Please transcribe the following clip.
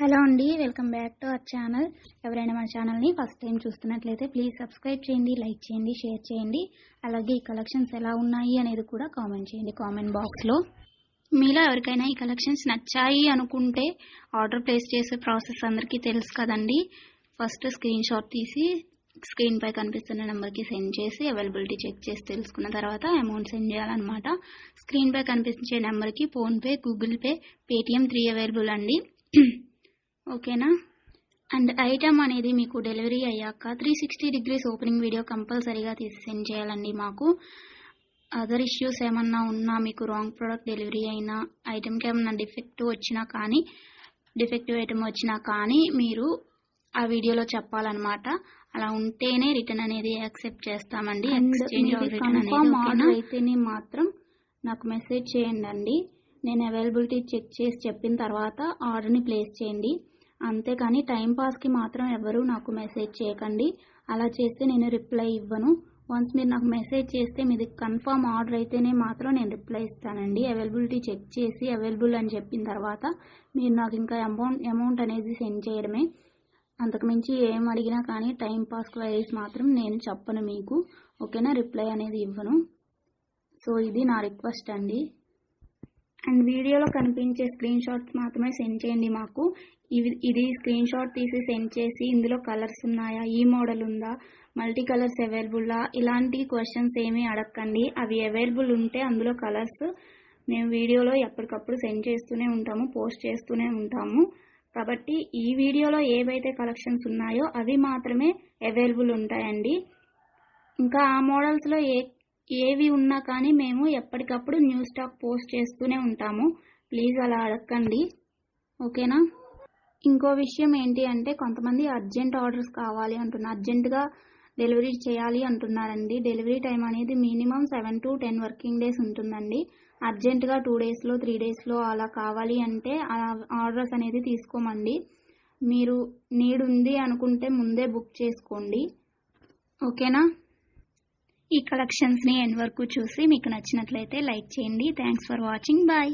Hello అండి, welcome back to our channel. ఎవరైనా మన ఛానల్ని ఫస్ట్ టైం చూస్తున్నట్లయితే ప్లీజ్ సబ్స్క్రైబ్ చేయండి, లైక్ చేయండి, షేర్ చేయండి. అలాగే ఈ కలెక్షన్స్ ఎలా ఉన్నాయి అనేది కూడా కామెంట్ చేయండి కామెంట్ బాక్స్లో. మీలో ఎవరికైనా ఈ కలెక్షన్స్ నచ్చాయి అనుకుంటే ఆర్డర్ ప్లేస్ చేసే ప్రాసెస్ అందరికీ తెలుసు కదండి. ఫస్ట్ స్క్రీన్ షాట్ తీసి స్క్రీన్ పై కనిపిస్తున్న నెంబర్కి సెండ్ చేసి అవైలబిలిటీ చెక్ చేసి తెలుసుకున్న తర్వాత అమౌంట్ సెండ్ చేయాలన్నమాట. స్క్రీన్ పై కనిపించే నెంబర్కి PhonePe, Google pay, Paytm 3 available అండి. ఓకేనా. అండ్ ఐటమ్ అనేది మీకు డెలివరీ అయ్యాక 360 degrees ఓపెనింగ్ వీడియో కంపల్సరీగా తీసి సెండ్ చేయాలండి. మాకు అదర్ ఇష్యూస్ ఏమన్నా ఉన్నా, మీకు రాంగ్ ప్రోడక్ట్ డెలివరీ అయినా, ఐటమ్కి ఏమన్నా డిఫెక్టివ్ ఐటమ్ వచ్చినా కానీ మీరు ఆ వీడియోలో చెప్పాలన్నమాట. అలా ఉంటేనే రిటర్న్ అనేది యాక్సెప్ట్ చేస్తామండి. ఎక్స్చేంజ్ ఆర్డర్ అయితేనే మాత్రం నాకు మెసేజ్ చేయండి. నేను అవైలబిలిటీ చెక్ చేసి చెప్పిన తర్వాత ఆర్డర్ని ప్లేస్ చేయండి. అంతేకాని టైంపాస్కి మాత్రం ఎవరు నాకు మెసేజ్ చేయకండి. అలా చేస్తే నేను రిప్లై ఇవ్వను. వన్స్ మీరు నాకు మెసేజ్ చేస్తే మీది కన్ఫర్మ్ ఆర్డర్ అయితేనే మాత్రం నేను రిప్లై ఇస్తానండి. అవైలబిలిటీ చెక్ చేసి అవైలబుల్ అని చెప్పిన తర్వాత మీరు నాకు ఇంకా అమౌంట్ అనేది సెండ్ చేయడమే. అంతకుమించి ఏం అడిగినా కానీ టైంపాస్ క్వైరీస్ మాత్రం నేను చెప్పను మీకు. ఓకేనా, రిప్లై అనేది ఇవ్వను. సో ఇది నా రిక్వెస్ట్ అండి. అండ్ వీడియోలో కనిపించే స్క్రీన్ షాట్స్ మాత్రమే సెండ్ చేయండి మాకు. ఇది స్క్రీన్ షాట్ తీసి సెండ్ చేసి ఇందులో కలర్స్ ఉన్నాయా, ఈ మోడల్ ఉందా, మల్టీ కలర్స్ అవైలబుల్లా, ఇలాంటి క్వశ్చన్స్ ఏమీ అడగండి. అవి అవైలబుల్ ఉంటే అందులో కలర్స్ మేము వీడియోలో ఎప్పటికప్పుడు సెండ్ చేస్తూనే ఉంటాము, పోస్ట్ చేస్తూనే ఉంటాము. కాబట్టి ఈ వీడియోలో ఏవైతే కలెక్షన్స్ ఉన్నాయో అవి మాత్రమే అవైలబుల్ ఉంటాయండి. ఇంకా ఆ మోడల్స్లో ఏవి ఉన్నా కానీ మేము ఎప్పటికప్పుడు న్యూ స్టాక్ పోస్ట్ చేస్తూనే ఉంటాము. ప్లీజ్ అలా అడగండి. ఓకేనా. ఇంకో విషయం ఏంటి అంటే, కొంతమంది అర్జెంట్ ఆర్డర్స్ కావాలి అంటున్నారు, అర్జెంటుగా డెలివరీ చేయాలి అంటున్నారండి. డెలివరీ టైం అనేది మినిమం 7 to 10 వర్కింగ్ డేస్ ఉంటుందండి. అర్జెంటుగా 2 daysలో 3 daysలో అలా కావాలి అంటే ఆర్డర్స్ అనేది తీసుకోమండి. మీరు నీడ్ ఉంది అనుకుంటే ముందే బుక్ చేసుకోండి. ఓకేనా. ఈ కలెక్షన్స్ని ఎండ్ వరకు చూసి మీకు నచ్చినట్లయితే లైక్ చేయండి. Thanks for watching. బాయ్.